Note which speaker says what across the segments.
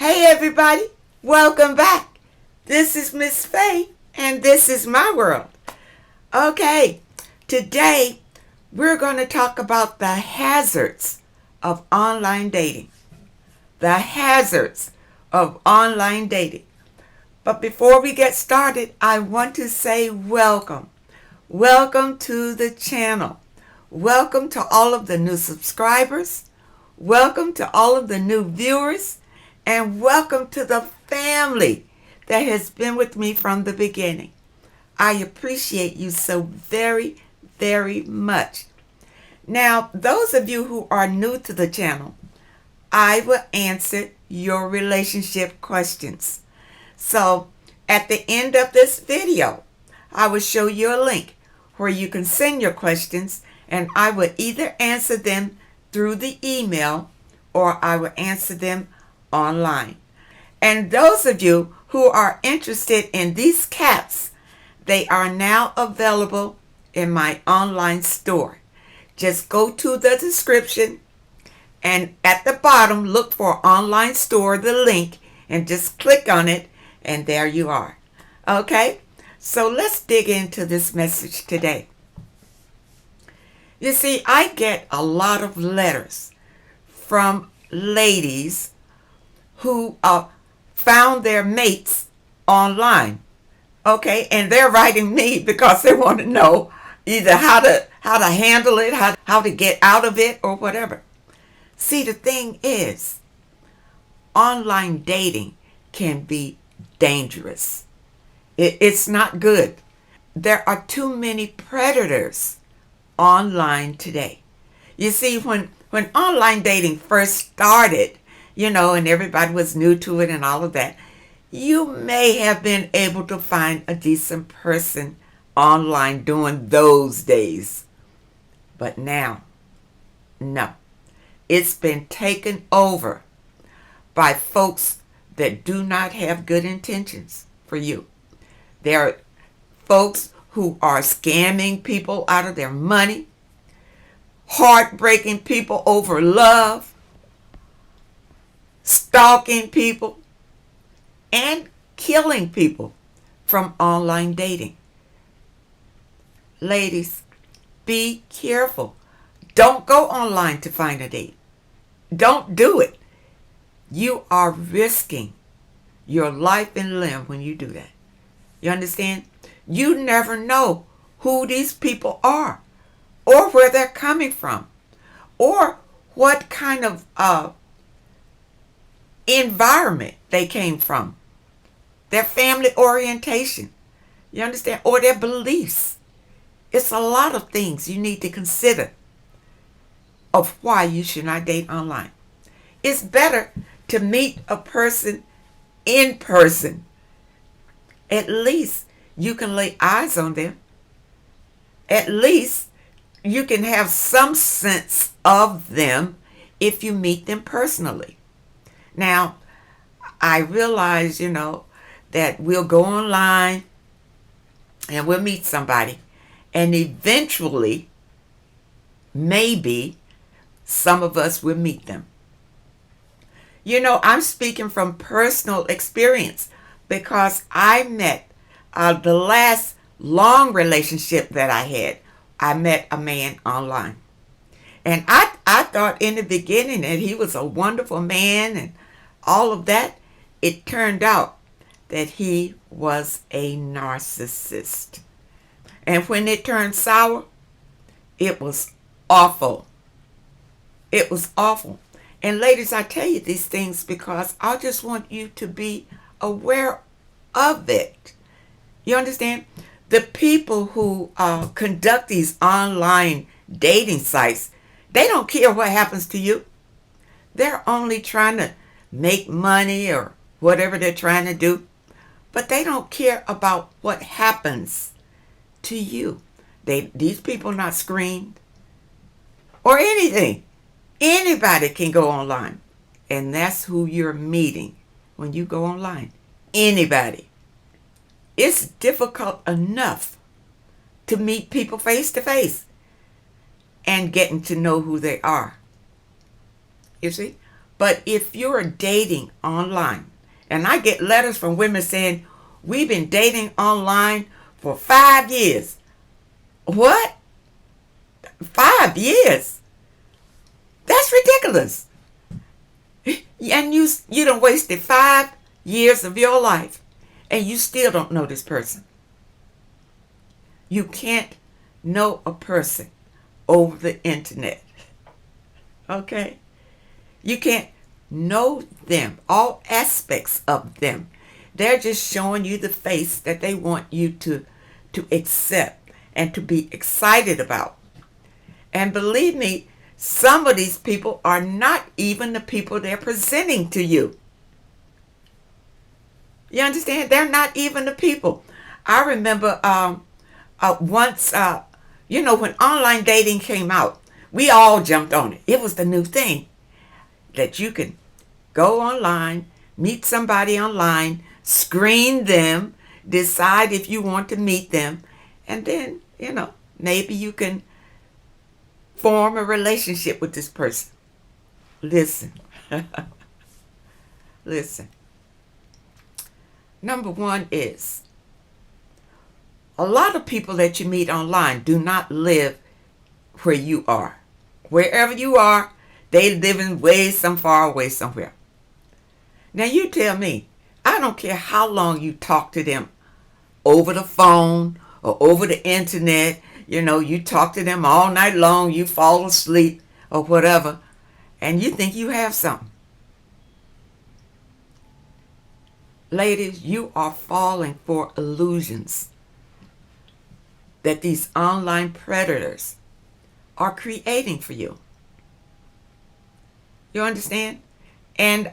Speaker 1: Hey everybody, welcome back. This is Miss Faye and this is my world. Okay, today we're going to talk about the hazards of online dating. The hazards of online dating. But before we get started, I want to say welcome. Welcome to the channel. Welcome to all of the new subscribers. Welcome to all of the new viewers. And welcome to the family that has been with me from the beginning. I appreciate you so very, very much. Now, those of you who are new to the channel, I will answer your relationship questions. So, at the end of this video, I will show you a link where you can send your questions, and I will either answer them through the email or I will answer them online. And those of you who are interested in these caps, they are now available in my online store. Just go to the description and at the bottom look for online store, the link, and just click on it and there you are. Okay, so let's dig into this message today. You see, I get a lot of letters from ladies who found their mates online, okay, and they're writing me because they want to know either how to handle it, how to get out of it, or whatever. See, the thing is, online dating can be dangerous. It's not good. There are too many predators online today. You see, when online dating first started, and everybody was new to it and all of that, you may have been able to find a decent person online during those days. But now, no. It's been taken over by folks that do not have good intentions for you. There are folks who are scamming people out of their money, heartbreaking people over love, stalking people, and killing people from online dating. Ladies, be careful. Don't go online to find a date. Don't do it. You are risking your life and limb when you do that. You understand? You never know who these people are or where they're coming from or what kind of environment they came from, their family orientation, you understand, or their beliefs. It's a lot of things you need to consider of why you should not date online. It's better to meet a person in person. At least you can lay eyes on them. At least you can have some sense of them if you meet them personally. Now, I realize, that we'll go online and we'll meet somebody, and eventually, maybe, some of us will meet them. I'm speaking from personal experience because I met the last long relationship that I met a man online. And I thought in the beginning that he was a wonderful man and all of that. It turned out that he was a narcissist. And when it turned sour, it was awful. It was awful. And ladies, I tell you these things because I just want you to be aware of it. You understand? The people who conduct these online dating sites, they don't care what happens to you. They're only trying to make money or whatever they're trying to do. But they don't care about what happens to you. These people not screened or anything. Anybody can go online. And that's who you're meeting when you go online. Anybody. It's difficult enough to meet people face to face and getting to know who they are. You see? But if you're dating online, and I get letters from women saying, we've been dating online for 5 years. What? 5 years? That's ridiculous. And you done wasted 5 years of your life, and you still don't know this person. You can't know a person over the internet. Okay? You can't know them, all aspects of them. They're just showing you the face that they want you to accept and to be excited about. And believe me, some of these people are not even the people they're presenting to you. You understand? They're not even the people. I remember once, when online dating came out, we all jumped on it. It was the new thing that you can go online, meet somebody online, screen them, decide if you want to meet them, and then, maybe you can form a relationship with this person. Listen. Listen. Number one is, a lot of people that you meet online do not live where you are. Wherever you are, they live in some far away somewhere. Now you tell me, I don't care how long you talk to them over the phone or over the internet, you talk to them all night long, you fall asleep or whatever, and you think you have something. Ladies, you are falling for illusions that these online predators are creating for you. You understand? And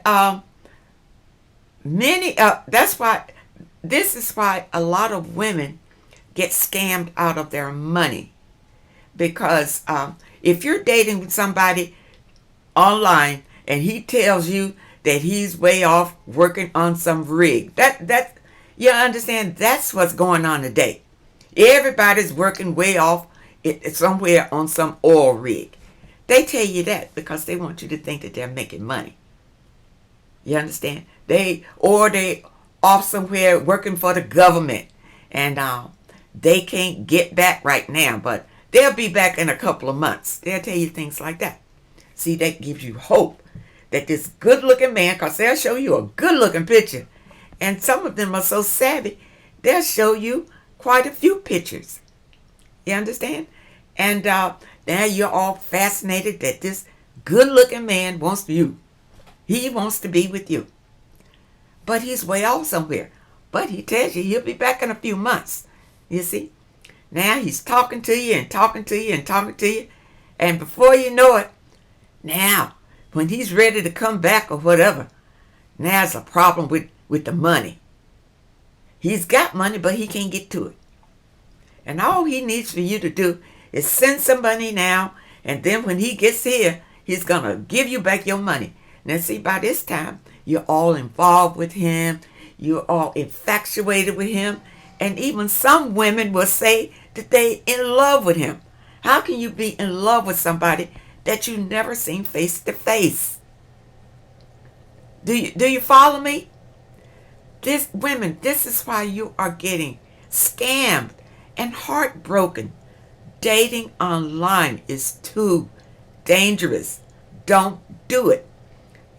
Speaker 1: this is why a lot of women get scammed out of their money. Because if you're dating with somebody online and he tells you that he's way off working on some rig, you understand, that's what's going on today. Everybody's working way off somewhere on some oil rig. They tell you that because they want you to think that they're making money. You understand? They off somewhere working for the government, and they can't get back right now, but they'll be back in a couple of months. They'll tell you things like that. See, that gives you hope that this good-looking man, because they'll show you a good-looking picture, and some of them are so savvy, they'll show you quite a few pictures. You understand? And now you're all fascinated that this good-looking man wants you. He wants to be with you. But he's way off somewhere. But he tells you he'll be back in a few months. You see? Now he's talking to you and talking to you and talking to you. And before you know it, now, when he's ready to come back or whatever, now it's a problem with the money. He's got money, but he can't get to it. And all he needs for you to do is send some money now, and then when he gets here, he's going to give you back your money. Now see, by this time, you're all involved with him. You're all infatuated with him. And even some women will say that they're in love with him. How can you be in love with somebody that you never seen face to face? Do you follow me? This is why you are getting scammed and heartbroken. Dating online is too dangerous. Don't do it.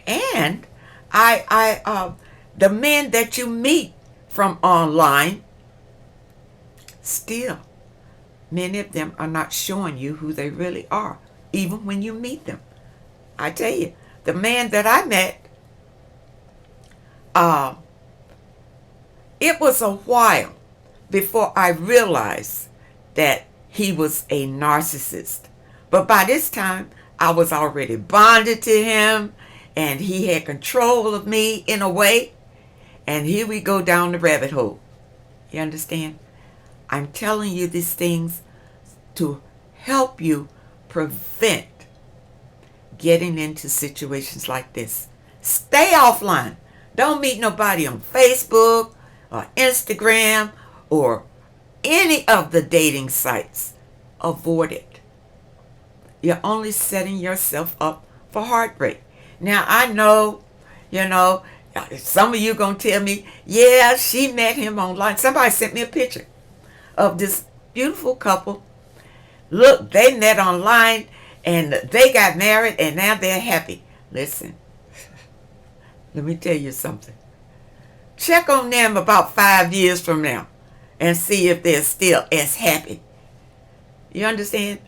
Speaker 1: And the men that you meet from online, still, many of them are not showing you who they really are, even when you meet them. I tell you, the man that I met, it was a while before I realized that he was a narcissist. But by this time, I was already bonded to him, and he had control of me in a way. And here we go down the rabbit hole. You understand? I'm telling you these things to help you prevent getting into situations like this. Stay offline. Don't meet nobody on Facebook or Instagram or any of the dating sites. Avoid it. You're only setting yourself up for heartbreak. Now, I know, you know, some of you going to tell me, yeah, she met him online. Somebody sent me a picture of this beautiful couple. Look, they met online and they got married and now they're happy. Listen, let me tell you something. Check on them about 5 years from now and see if they're still as happy. You understand?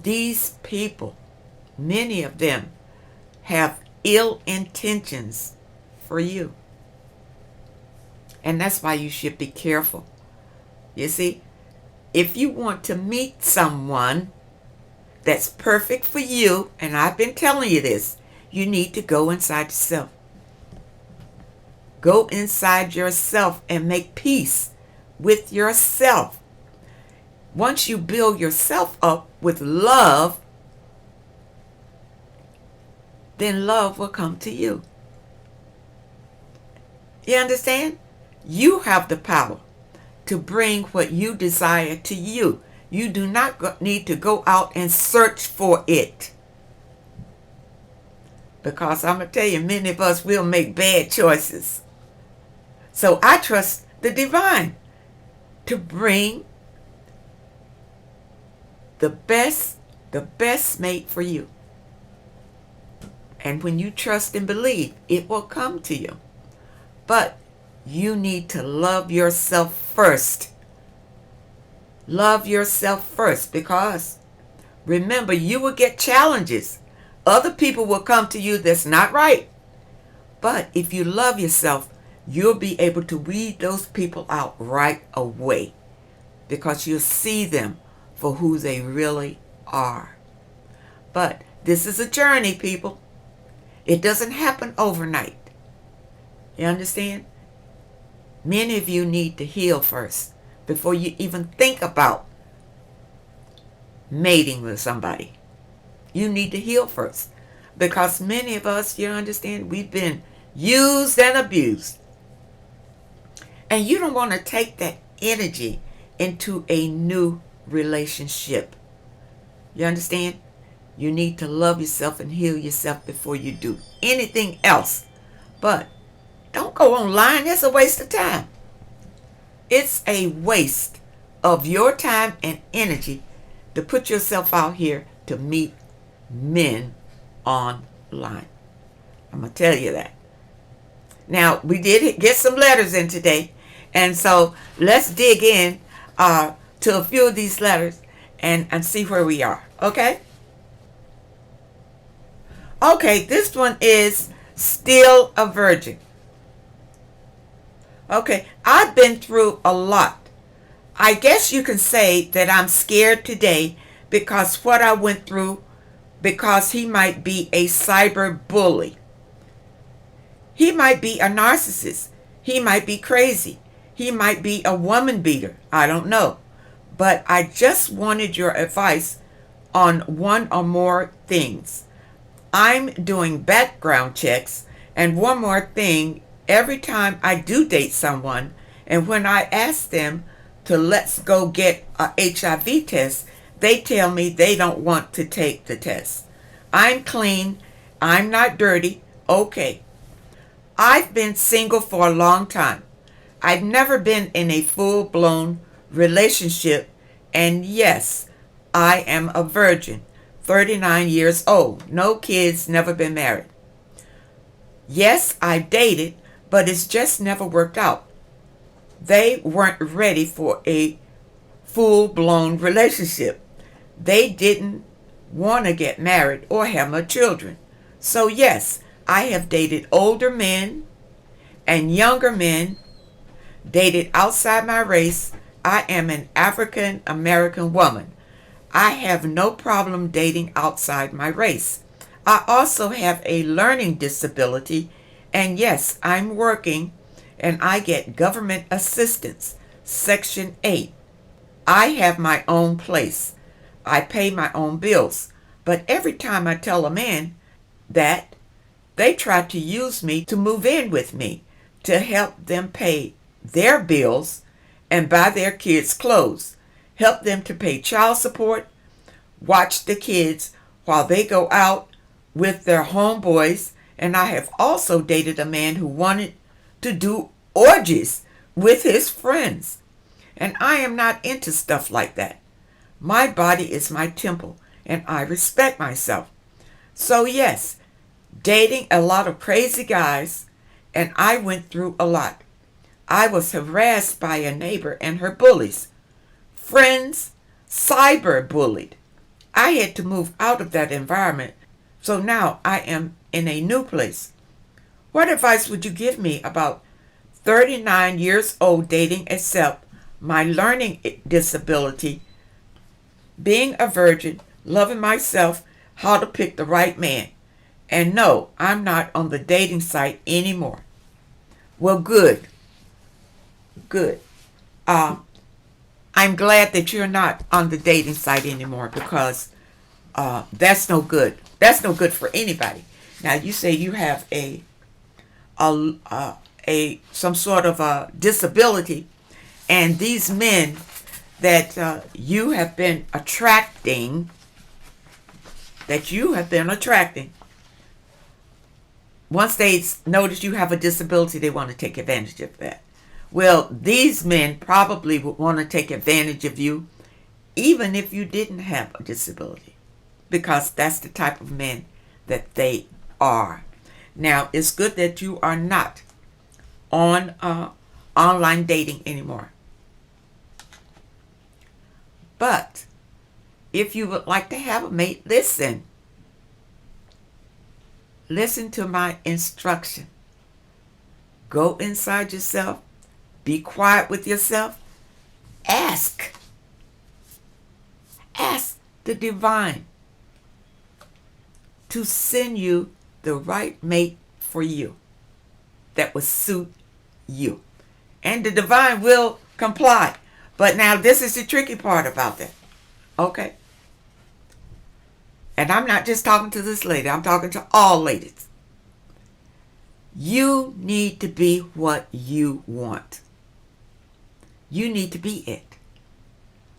Speaker 1: These people, many of them, have ill intentions for you. And that's why you should be careful. You see, if you want to meet someone that's perfect for you, and I've been telling you this, you need to go inside yourself. Go inside yourself and make peace with yourself. Once you build yourself up with love, then love will come to you. You understand? You have the power to bring what you desire to you. You do not need to go out and search for it. Because I'm going to tell you, many of us will make bad choices. So I trust the divine to bring the best mate for you. And when you trust and believe, it will come to you. But you need to love yourself first. Love yourself first, because remember, you will get challenges. Other people will come to you that's not right. But if you love yourself, you'll be able to weed those people out right away, because you'll see them for who they really are. But this is a journey, people. It doesn't happen overnight. You understand? Many of you need to heal first before you even think about mating with somebody. You need to heal first, because many of us, you understand, we've been used and abused. And you don't want to take that energy into a new relationship. You understand? You need to love yourself and heal yourself before you do anything else. But don't go online. It's a waste of time. It's a waste of your time and energy to put yourself out here to meet men online. I'm going to tell you that. Now, we did get some letters in today. And so let's dig in to a few of these letters and see where we are. Okay? Okay, this one is still a virgin. Okay, I've been through a lot. I guess you can say that I'm scared today because what I went through, because he might be a cyber bully. He might be a narcissist. He might be crazy. He might be a woman beater. I don't know. But I just wanted your advice on one or more things. I'm doing background checks, and one more thing, every time I do date someone, and when I ask them to let's go get a HIV test, they tell me they don't want to take the test. I'm clean. I'm not dirty. Okay. I've been single for a long time. I've never been in a full-blown relationship, and yes, I am a virgin, 39 years old, no kids, never been married. Yes, I dated, but it's just never worked out. They weren't ready for a full-blown relationship. They didn't want to get married or have no children. So yes, I have dated older men and younger men, dated outside my race. I am an African American woman. I have no problem dating outside my race. I also have a learning disability, and yes, I'm working and I get government assistance, Section 8. I have my own place. I pay my own bills. But every time I tell a man that, they try to use me to move in with me to help them pay their bills and buy their kids clothes, help them to pay child support, watch the kids while they go out with their homeboys, and I have also dated a man who wanted to do orgies with his friends. And I am not into stuff like that. My body is my temple, and I respect myself. So yes, dating a lot of crazy guys, and I went through a lot. I was harassed by a neighbor and her bullies. Friends cyber bullied. I had to move out of that environment, so now I am in a new place. What advice would you give me about 39 years old dating except my learning disability, being a virgin, loving myself, how to pick the right man? And no, I'm not on the dating site anymore. Well, good. I'm glad that you're not on the dating site anymore, because that's no good. That's no good for anybody. Now, you say you have some sort of a disability, and these men that you have been attracting, once they notice you have a disability, they want to take advantage of that. Well, these men probably would want to take advantage of you even if you didn't have a disability, because that's the type of men that they are. Now, it's good that you are not on online dating anymore. But if you would like to have a mate, listen to my instruction. Go inside yourself. Be quiet with yourself. Ask the divine to send you the right mate for you that will suit you. And the divine will comply. But now this is the tricky part about that. Okay? And I'm not just talking to this lady. I'm talking to all ladies. You need to be what you want. You need to be it.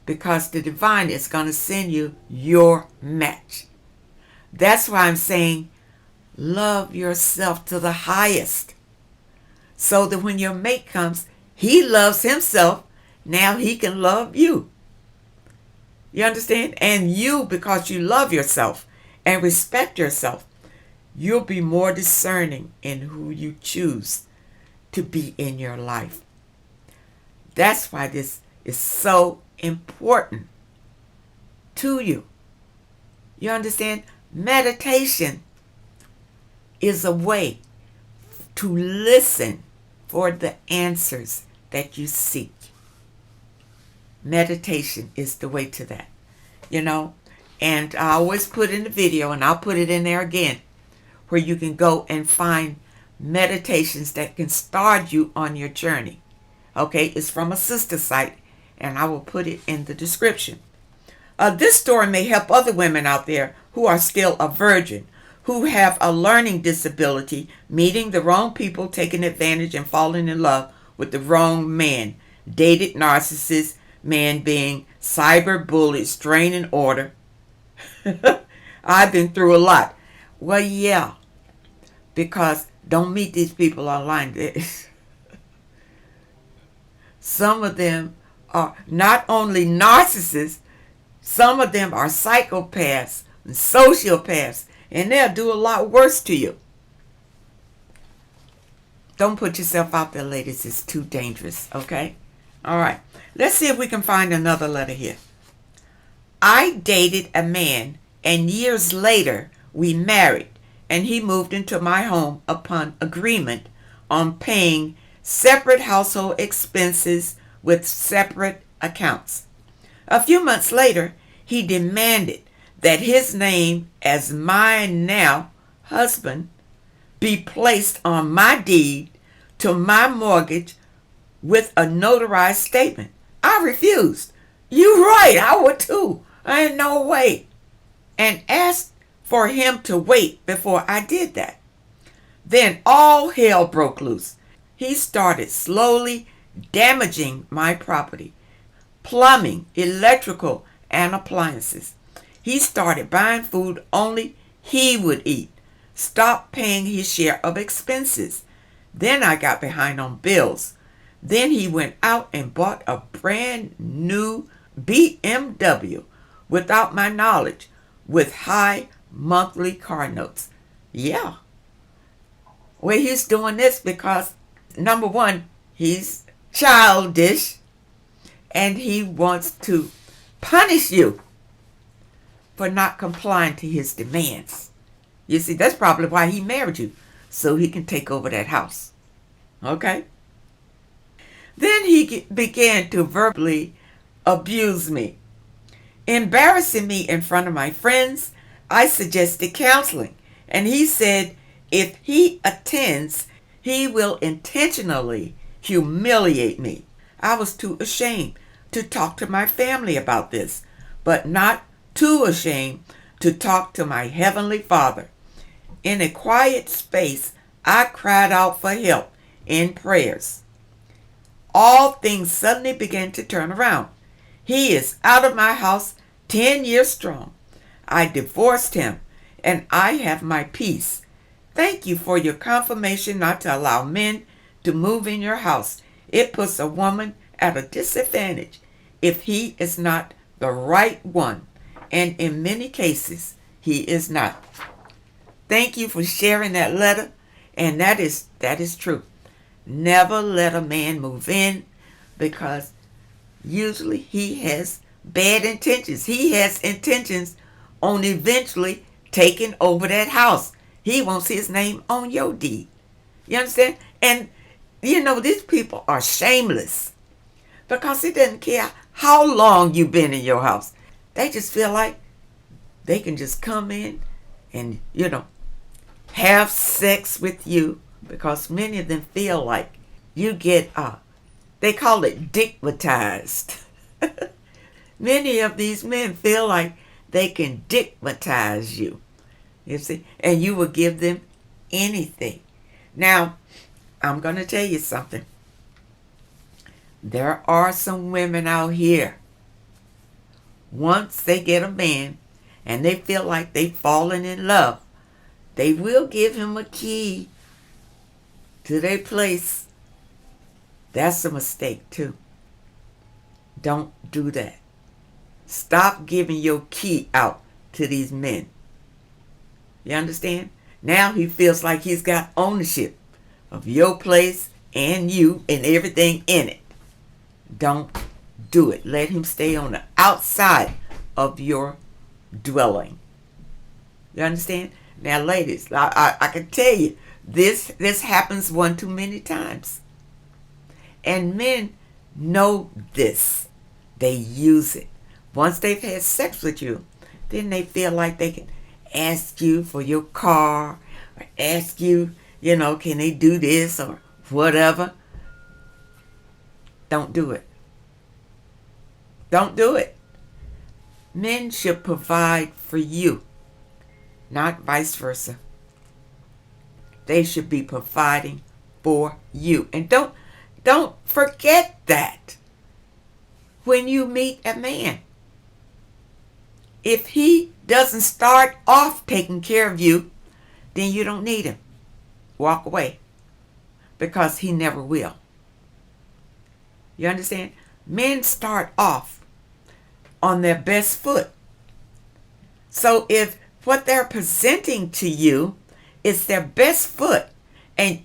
Speaker 1: Because the divine is going to send you your match. That's why I'm saying love yourself to the highest. So that when your mate comes, he loves himself. Now he can love you. You understand? And you, because you love yourself and respect yourself, you'll be more discerning in who you choose to be in your life. That's why this is so important to you. You understand? Meditation is a way to listen for the answers that you seek. Meditation is the way to that, and I always put in the video, and I'll put it in there again, where you can go and find meditations that can start you on your journey. Okay, it's from a sister site, and I will put it in the description. This story may help other women out there who are still a virgin, who have a learning disability, meeting the wrong people, taking advantage, and falling in love with the wrong man, dated narcissists, man being cyber bullied, straining order. I've been through a lot. Well, yeah, because don't meet these people online. Some of them are not only narcissists, some of them are psychopaths and sociopaths, and they'll do a lot worse to you. Don't put yourself out there, ladies. It's too dangerous, okay? All right. Let's see if we can find another letter here. I dated a man, and years later we married, and he moved into my home upon agreement on paying separate household expenses with separate accounts. A few months later, he demanded that his name as my now husband be placed on my deed to my mortgage with a notarized statement. I refused. You right, I would too. I ain't no way. And asked for him to wait before I did that. Then all hell broke loose. He started slowly damaging my property, plumbing, electrical, and appliances. He started buying food only he would eat. Stopped paying his share of expenses. Then I got behind on bills. Then he went out and bought a brand new BMW without my knowledge, with high monthly car notes. Yeah. Well, he's doing this because, number one, he's childish and he wants to punish you for not complying to his demands. You see, that's probably why he married you, so he can take over that house. Okay? Then he began to verbally abuse me, embarrassing me in front of my friends. I suggested counseling, and he said if he attends, he will intentionally humiliate me. I was too ashamed to talk to my family about this, but not too ashamed to talk to my Heavenly Father. In a quiet space, I cried out for help in prayers. All things suddenly began to turn around. He is out of my house 10 years strong. I divorced him, and I have my peace. Thank you for your confirmation not to allow men to move in your house. It puts a woman at a disadvantage if he is not the right one, and in many cases, he is not. Thank you for sharing that letter, and that is true. Never let a man move in, because usually he has bad intentions. He has intentions on eventually taking over that house. He wants his name on your deed. You understand? And these people are shameless, because it doesn't care how long you've been in your house. They just feel like they can just come in and, have sex with you, because many of them feel like you get, they call it dickmatized. Many of these men feel like they can dickmatize you, you see, and you will give them anything. Now, I'm going to tell you something. There are some women out here, once they get a man and they feel like they've fallen in love, they will give him a key to their place. That's a mistake too. Don't do that. Stop giving your key out to these men. You understand? Now he feels like he's got ownership of your place and you and everything in it. Don't do it. Let him stay on the outside of your dwelling. You understand? Now, ladies, I can tell you, this happens one too many times. And men know this. They use it. Once they've had sex with you, then they feel like they can ask you for your car, or ask you, can they do this or whatever. Don't do it. Don't do it. Men should provide for you, not vice versa. They should be providing for you. And don't forget that when you meet a man. If he doesn't start off taking care of you, then you don't need him. Walk away, because he never will. You understand? Men start off on their best foot. So if what they're presenting to you is their best foot, and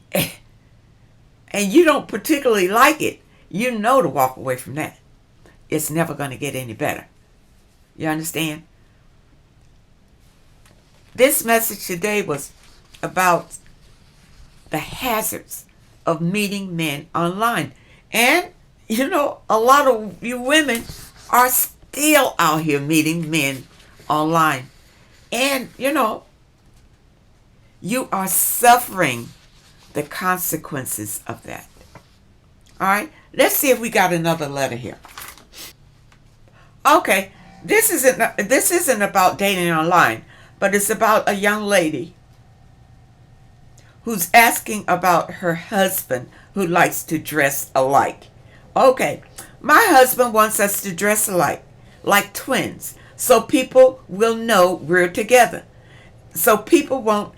Speaker 1: you don't particularly like it, you know to walk away from that. It's never going to get any better. You understand? This message today was about the hazards of meeting men online. And, a lot of you women are still out here meeting men online. And, you are suffering the consequences of that. All right? Let's see if we got another letter here. Okay, this isn't about dating online, but it's about a young lady who's asking about her husband who likes to dress alike. Okay, my husband wants us to dress alike, like twins, so people will know we're together. So people won't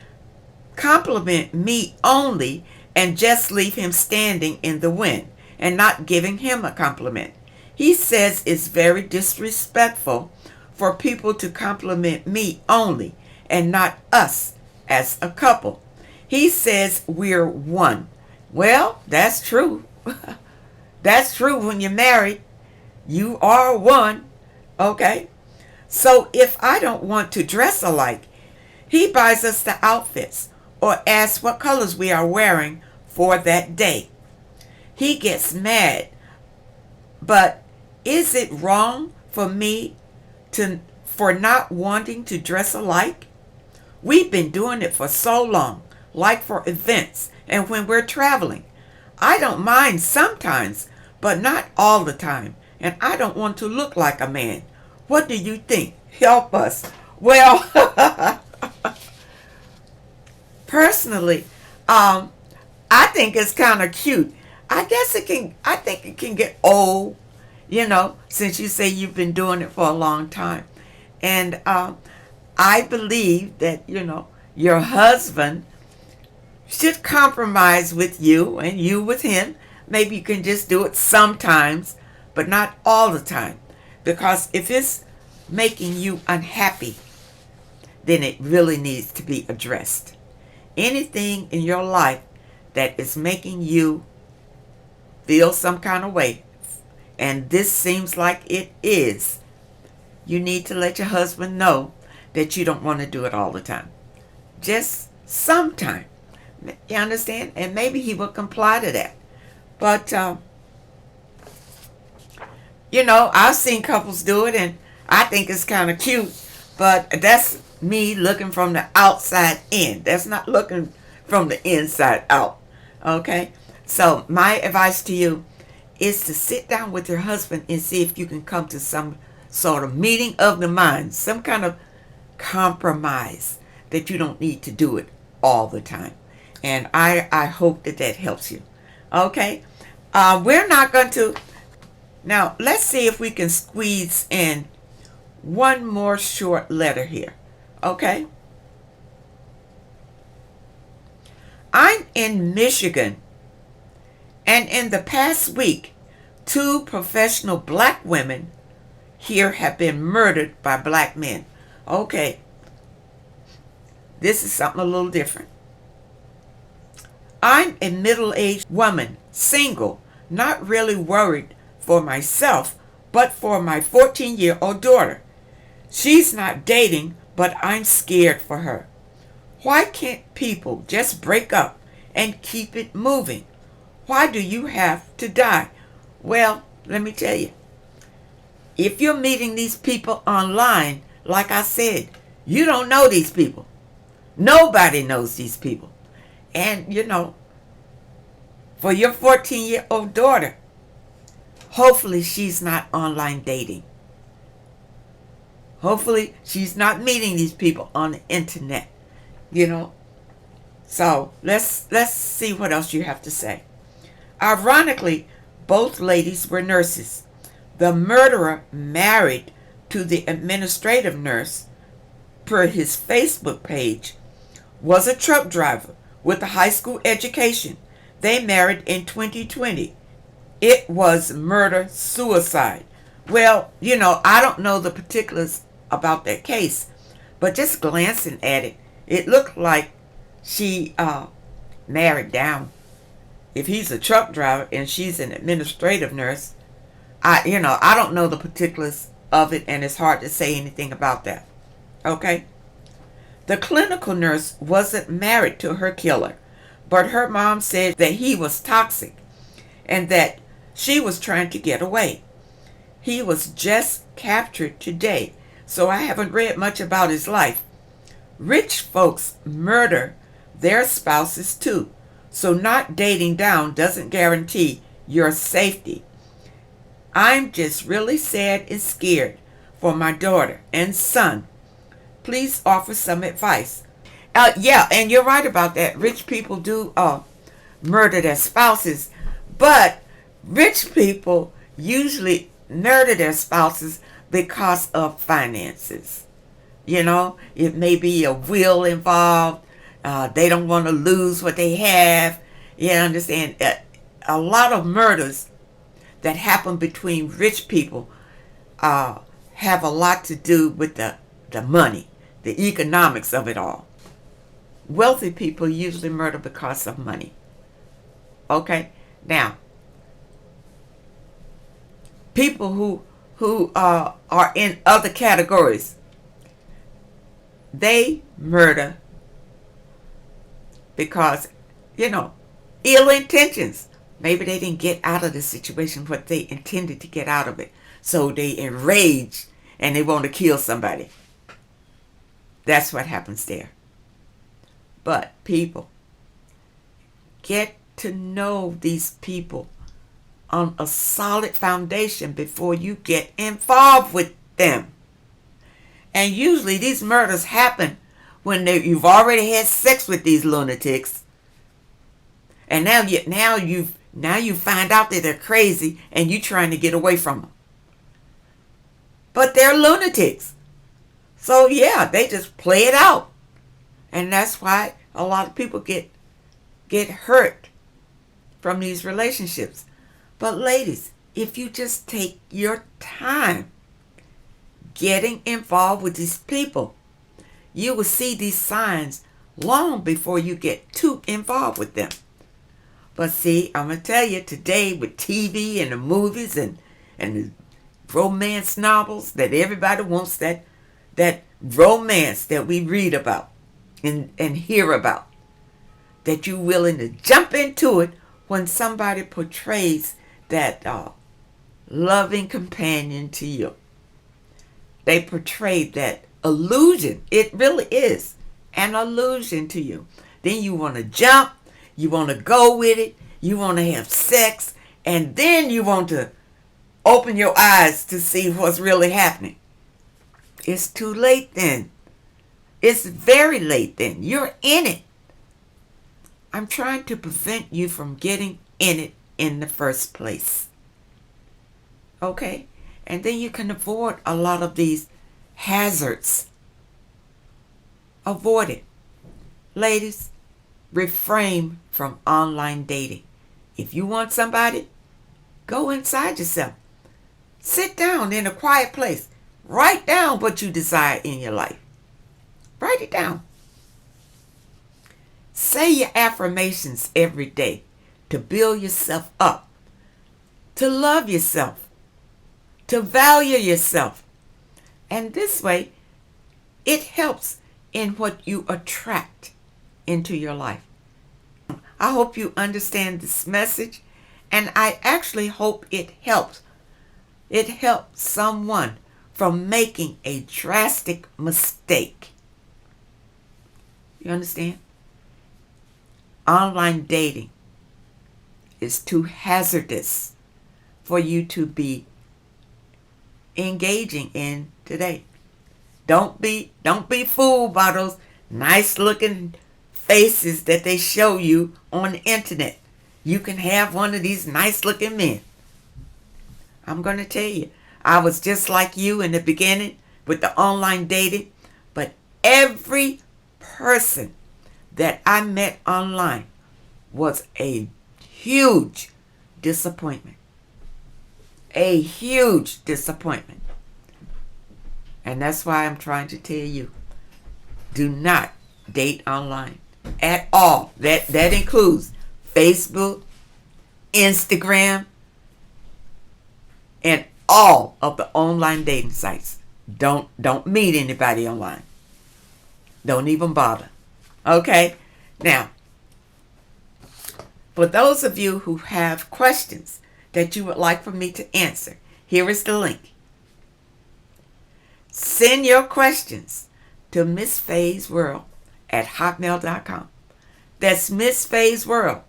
Speaker 1: compliment me only and just leave him standing in the wind and not giving him a compliment. He says it's very disrespectful for people to compliment me only and not us as a couple. He says we're one. Well, that's true. That's true. When you're married, you are one. Okay? So if I don't want to dress alike, he buys us the outfits or asks what colors we are wearing for that day. He gets mad. But is it wrong for me for not wanting to dress alike? We've been doing it for so long, like for events and when we're traveling. I don't mind sometimes, but not all the time. And I don't want to look like a man. What do you think? Help us. Well, personally, I think it's kind of cute. I think it can get old, since you say you've been doing it for a long time. And I believe that, your husband should compromise with you and you with him. Maybe you can just do it sometimes, but not all the time. Because if it's making you unhappy, then it really needs to be addressed. Anything in your life that is making you feel some kind of way, and this seems like it is, you need to let your husband know that you don't want to do it all the time. Just sometime. You understand? And maybe he will comply to that. But, I've seen couples do it, and I think it's kind of cute. But that's me looking from the outside in. That's not looking from the inside out. Okay? So my advice to you is to sit down with your husband and see if you can come to some sort of meeting of the minds, some kind of compromise that you don't need to do it all the time. And I hope that helps you. Okay? We're not going to... Now, let's see if we can squeeze in one more short letter here. Okay? I'm in Michigan, and in the past week, 2 professional black women here have been murdered by black men. Okay. This is something a little different. I'm a middle-aged woman, single, not really worried for myself, but for my 14-year-old daughter. She's not dating, but I'm scared for her. Why can't people just break up and keep it moving? Why do you have to die? Well, let me tell you. If you're meeting these people online, like I said, you don't know these people. Nobody knows these people. And, for your 14-year-old daughter, hopefully she's not online dating. Hopefully she's not meeting these people on the internet. So let's see what else you have to say. Ironically, both ladies were nurses. The murderer, married to the administrative nurse, per his Facebook page, was a truck driver with a high school education. They married in 2020. It was murder-suicide. Well, I don't know the particulars about that case, but just glancing at it, it looked like she married down. If he's a truck driver and she's an administrative nurse, I don't know the particulars of it, and it's hard to say anything about that. Okay? The clinical nurse wasn't married to her killer, but her mom said that he was toxic and that she was trying to get away. He was just captured today, so I haven't read much about his life. Rich folks murder their spouses too, so not dating down doesn't guarantee your safety. I'm just really sad and scared for my daughter and son. Please offer some advice. Yeah, and you're right about that. Rich people do murder their spouses, but rich people usually murder their spouses because of finances. It may be a will involved. They don't want to lose what they have. You understand? A lot of murders that happen between rich people have a lot to do with the money, the economics of it all. Wealthy people usually murder because of money. Okay? Now, people who are in other categories, they murder because, ill intentions. Maybe they didn't get out of the situation what they intended to get out of it. So they enrage and they want to kill somebody. That's what happens there. But people, get to know these people on a solid foundation before you get involved with them. And usually these murders happen when you've already had sex with these lunatics, and now you find out that they're crazy and you're trying to get away from them. But they're lunatics, so yeah, they just play it out, and that's why a lot of people get hurt from these relationships. But ladies, if you just take your time getting involved with these people, you will see these signs long before you get too involved with them. But see, I'm going to tell you, today with TV and the movies and the romance novels, that everybody wants that romance that we read about and hear about, that you're willing to jump into it when somebody portrays that loving companion to you. They portray that illusion. It really is an illusion to you. Then you want to jump, you want to go with it, you want to have sex, and then you want to open your eyes to see what's really happening. It's too late then. It's very late then. You're in it. I'm trying to prevent you from getting in it in the first place. Okay? And then you can avoid a lot of these hazards. Avoid it. Ladies, refrain from online dating. If you want somebody, go inside yourself. Sit down in a quiet place. Write down what you desire in your life. Write it down. Say your affirmations every day to build yourself up, to love yourself, to value yourself. And this way, it helps in what you attract into your life. I hope you understand this message, and I actually hope it helps. It helps someone from making a drastic mistake. You understand? Online dating is too hazardous for you to be engaging in today. Don't be fooled by those nice looking faces that they show you on the internet. You can have one of these nice looking men. I'm going to tell you, I was just like you in the beginning with the online dating, but every person that I met online was a huge disappointment. A huge disappointment. And that's why I'm trying to tell you, do not date online at all. That includes Facebook, Instagram, and all of the online dating sites. Don't meet anybody online. Don't even bother. Okay? Now, for those of you who have questions that you would like for me to answer, here is the link. Send your questions to Miss Faye's World at hotmail.com. That's Miss Faye's World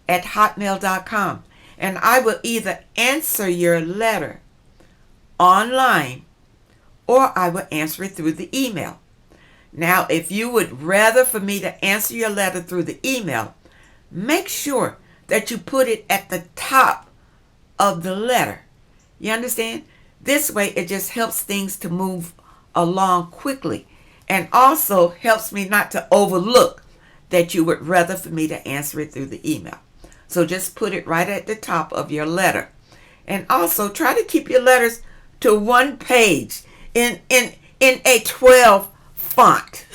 Speaker 1: at hotmail.com. And I will either answer your letter online or I will answer it through the email. Now, if you would rather for me to answer your letter through the email, make sure that you put it at the top of the letter. You understand? This way it just helps things to move along quickly. and also helps me not to overlook that you would rather for me to answer it through the email. So just put it right at the top of your letter. And also try to keep your letters to one page in a 12 font.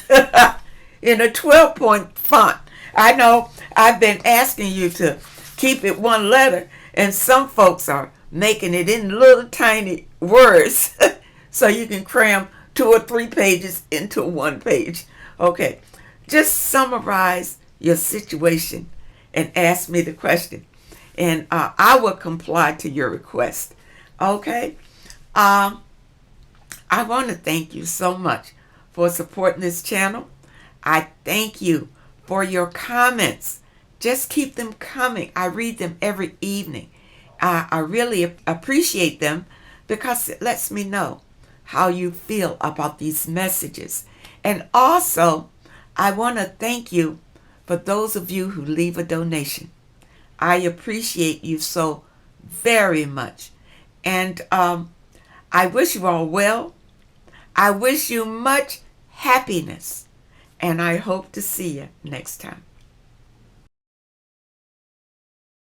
Speaker 1: In a 12-point font. I know I've been asking you to keep it one letter, and some folks are making it in little tiny words so you can cram 2 or 3 pages into one page. Okay, just summarize your situation and ask me the question, and I will comply to your request. Okay, I want to thank you so much for supporting this channel. I thank you for your comments. Just keep them coming. I read them every evening. I really appreciate them because it lets me know how you feel about these messages. And also, I want to thank you for those of you who leave a donation. I appreciate you so very much. And I wish you all well. I wish you much happiness. And I hope to see you next time.